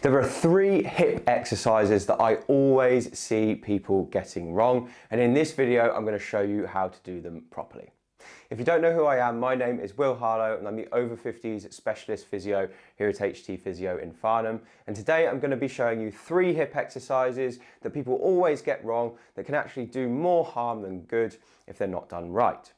There are 3 hip exercises that I always see people getting wrong, and in this video I'm going to show you how to do them properly. If you don't know who I am, my name is Harlow and I'm the Over-Fifties specialist physio here at HT Physio in Farnham, and today I'm going to be showing you 3 hip exercises that people always get wrong that can actually do more harm than good if they're not done right.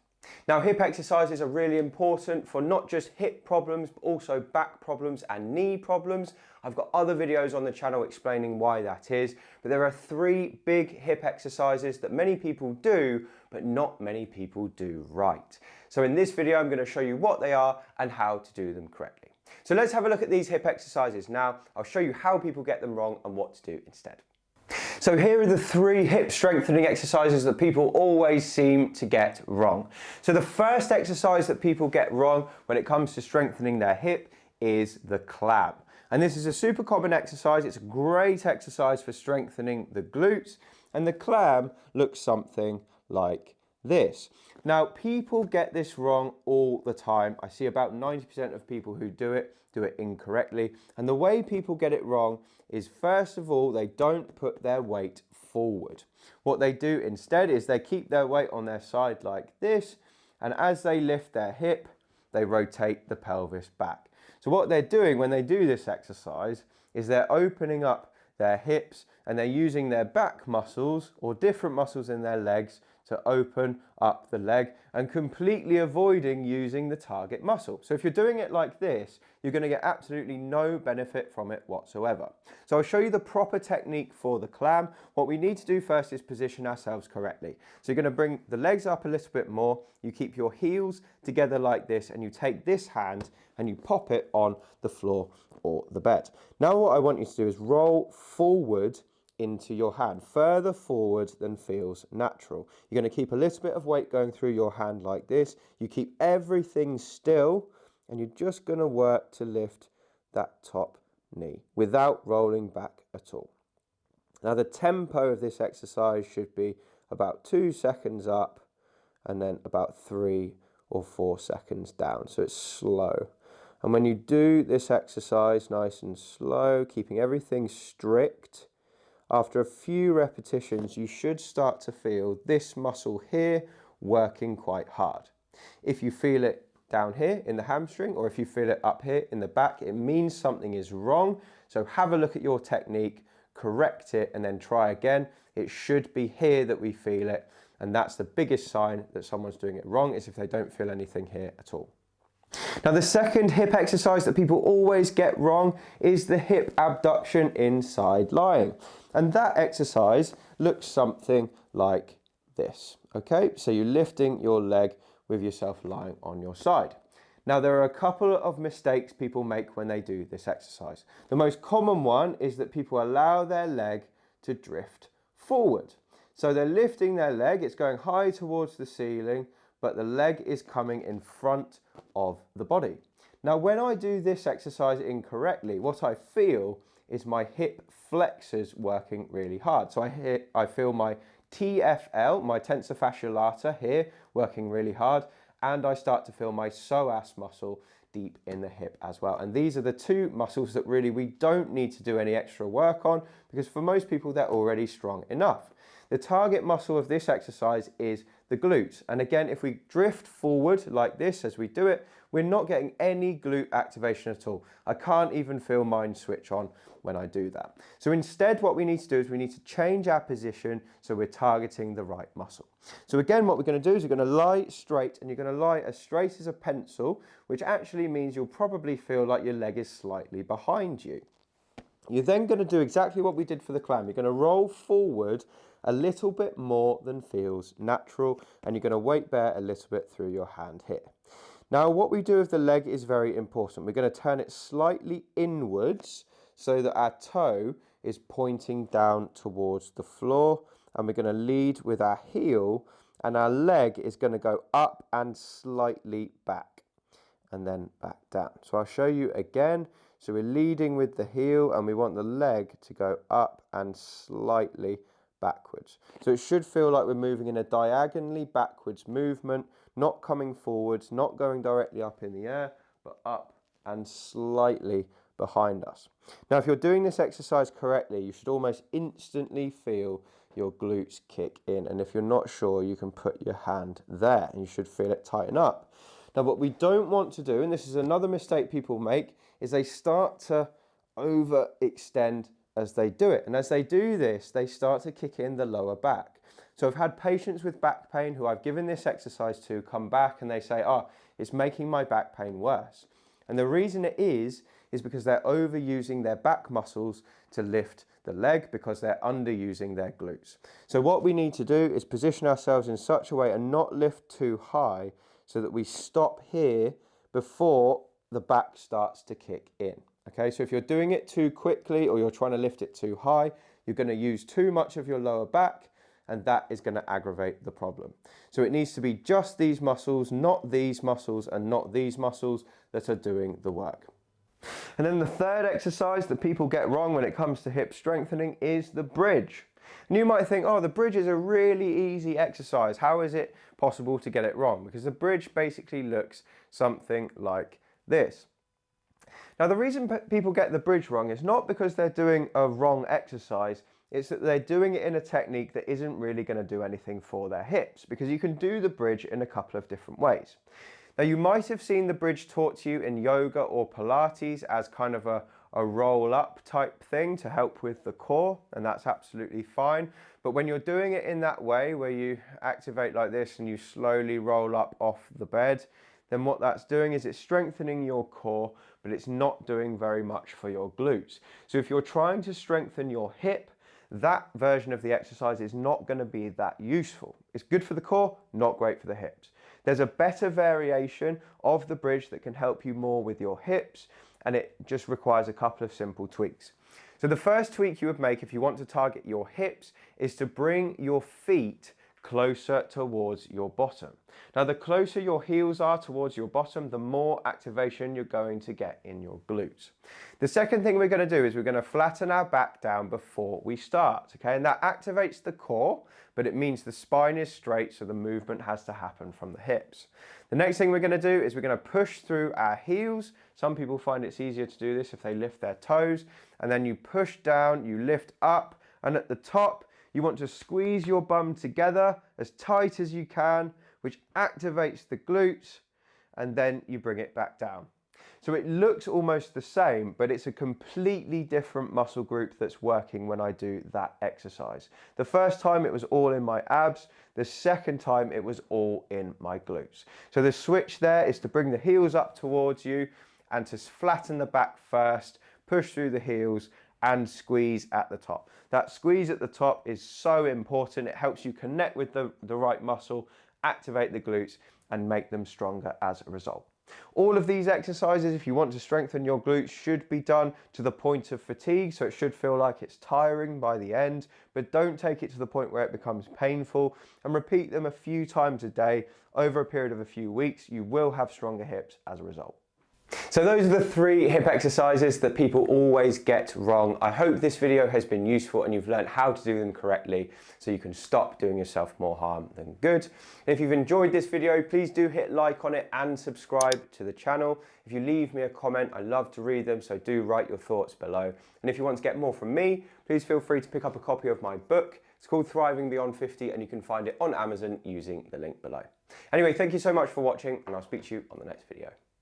Now, hip exercises are really important for not just hip problems, but also back problems and knee problems. I've got other videos on the channel explaining why that is, but there are 3 big hip exercises that many people do, but not many people do right. So in this video, I'm going to show you what they are and how to do them correctly. So let's have a look at these hip exercises now. I'll show you how people get them wrong and what to do instead. So here are the 3 hip strengthening exercises that people always seem to get wrong. So the first exercise that people get wrong when it comes to strengthening their hip is the clam. And this is a super common exercise. It's a great exercise for strengthening the glutes. And the clam looks something like this. Now, people get this wrong all the time. I see about 90% of people who do it incorrectly. And the way people get it wrong is, first of all, they don't put their weight forward. What they do instead is they keep their weight on their side like this, and as they lift their hip, they rotate the pelvis back. So what they're doing when they do this exercise is they're opening up their hips and they're using their back muscles or different muscles in their legs to open up the leg and completely avoiding using the target muscle. So if you're doing it like this, you're going to get absolutely no benefit from it whatsoever. So I'll show you the proper technique for the clam. What we need to do first is position ourselves correctly. So you're going to bring the legs up a little bit more, you keep your heels together like this, and you take this hand and you pop it on the floor or the bed. Now what I want you to do is roll forward into your hand, further forward than feels natural. You're going to keep a little bit of weight going through your hand like this. You keep everything still and you're just going to work to lift that top knee without rolling back at all. Now the tempo of this exercise should be about 2 seconds up and then about 3 or 4 seconds down. So it's slow. And when you do this exercise nice and slow, keeping everything strict, after a few repetitions, you should start to feel this muscle here working quite hard. If you feel it down here in the hamstring, or if you feel it up here in the back, it means something is wrong. So have a look at your technique, correct it, and then try again. It should be here that we feel it. And that's the biggest sign that someone's doing it wrong, is if they don't feel anything here at all. Now the second hip exercise that people always get wrong is the hip abduction inside lying. And that exercise looks something like this. Okay, so you're lifting your leg with yourself lying on your side. Now there are a couple of mistakes people make when they do this exercise. The most common one is that people allow their leg to drift forward. So they're lifting their leg, it's going high towards the ceiling, but the leg is coming in front of the body. Now, when I do this exercise incorrectly, what I feel is my hip flexors working really hard. So I feel my TFL, my tensor fasciae lata here, working really hard, and I start to feel my psoas muscle deep in the hip as well. And these are the 2 muscles that really we don't need to do any extra work on, because for most people they're already strong enough. The target muscle of this exercise is the glutes. And again, if we drift forward like this as we do it, we're not getting any glute activation at all. I can't even feel mine switch on when I do that. So instead, what we need to do is we need to change our position so we're targeting the right muscle. So again, what we're going to do is we're going to lie straight, and you're going to lie as straight as a pencil, which actually means you'll probably feel like your leg is slightly behind you. You're then going to do exactly what we did for the clam. You're going to roll forward a little bit more than feels natural, and you're going to weight bear a little bit through your hand here. Now what we do with the leg is very important. We're going to turn it slightly inwards so that our toe is pointing down towards the floor, and we're going to lead with our heel, and our leg is going to go up and slightly back and then back down. So I'll show you again. So we're leading with the heel and we want the leg to go up and slightly backwards. So it should feel like we're moving in a diagonally backwards movement, not coming forwards, not going directly up in the air, but up and slightly behind us. Now, if you're doing this exercise correctly, you should almost instantly feel your glutes kick in. And if you're not sure, you can put your hand there and you should feel it tighten up. Now, what we don't want to do, and this is another mistake people make, is they start to overextend as they do it. And as they do this, they start to kick in the lower back. So I've had patients with back pain who I've given this exercise to come back and they say, oh, it's making my back pain worse. And the reason it is because they're overusing their back muscles to lift the leg because they're underusing their glutes. So what we need to do is position ourselves in such a way and not lift too high so that we stop here before the back starts to kick in. Okay, so if you're doing it too quickly or you're trying to lift it too high, you're going to use too much of your lower back and that is going to aggravate the problem. So it needs to be just these muscles, not these muscles and not these muscles that are doing the work. And then the third exercise that people get wrong when it comes to hip strengthening is the bridge. And you might think, oh, the bridge is a really easy exercise. How is it possible to get it wrong? Because the bridge basically looks something like this. Now, the reason people get the bridge wrong is not because they're doing a wrong exercise, it's that they're doing it in a technique that isn't really going to do anything for their hips, because you can do the bridge in a couple of different ways. Now, you might have seen the bridge taught to you in yoga or Pilates as kind of a roll up type thing to help with the core, and that's absolutely fine. But when you're doing it in that way, where you activate like this and you slowly roll up off the bed, then what that's doing is it's strengthening your core, but it's not doing very much for your glutes. So if you're trying to strengthen your hip, that version of the exercise is not going to be that useful. It's good for the core, not great for the hips. There's a better variation of the bridge that can help you more with your hips, and it just requires a couple of simple tweaks. So the first tweak you would make if you want to target your hips is to bring your feet closer towards your bottom. Now, the closer your heels are towards your bottom, the more activation you're going to get in your glutes. The second thing we're going to do is we're going to flatten our back down before we start, okay? And that activates the core, but it means the spine is straight, so the movement has to happen from the hips. The next thing we're going to do is we're going to push through our heels. Some people find it's easier to do this if they lift their toes, and then you push down, you lift up, and at the top, you want to squeeze your bum together as tight as you can, which activates the glutes, and then you bring it back down. So it looks almost the same, but it's a completely different muscle group that's working when I do that exercise. The first time it was all in my abs, the second time it was all in my glutes. So the switch there is to bring the heels up towards you and to flatten the back first, push through the heels, and squeeze at the top. That squeeze at the top is so important. It helps you connect with the right muscle, activate the glutes, and make them stronger as a result. All of these exercises, if you want to strengthen your glutes, should be done to the point of fatigue, so it should feel like it's tiring by the end, but don't take it to the point where it becomes painful, and repeat them a few times a day over a period of a few weeks. You will have stronger hips as a result. So those are the 3 hip exercises that people always get wrong. I hope this video has been useful and you've learned how to do them correctly so you can stop doing yourself more harm than good. And if you've enjoyed this video, please do hit like on it and subscribe to the channel. If you leave me a comment, I love to read them, so do write your thoughts below. And if you want to get more from me, please feel free to pick up a copy of my book. It's called Thriving Beyond 50 and you can find it on Amazon using the link below. Anyway, thank you so much for watching and I'll speak to you on the next video.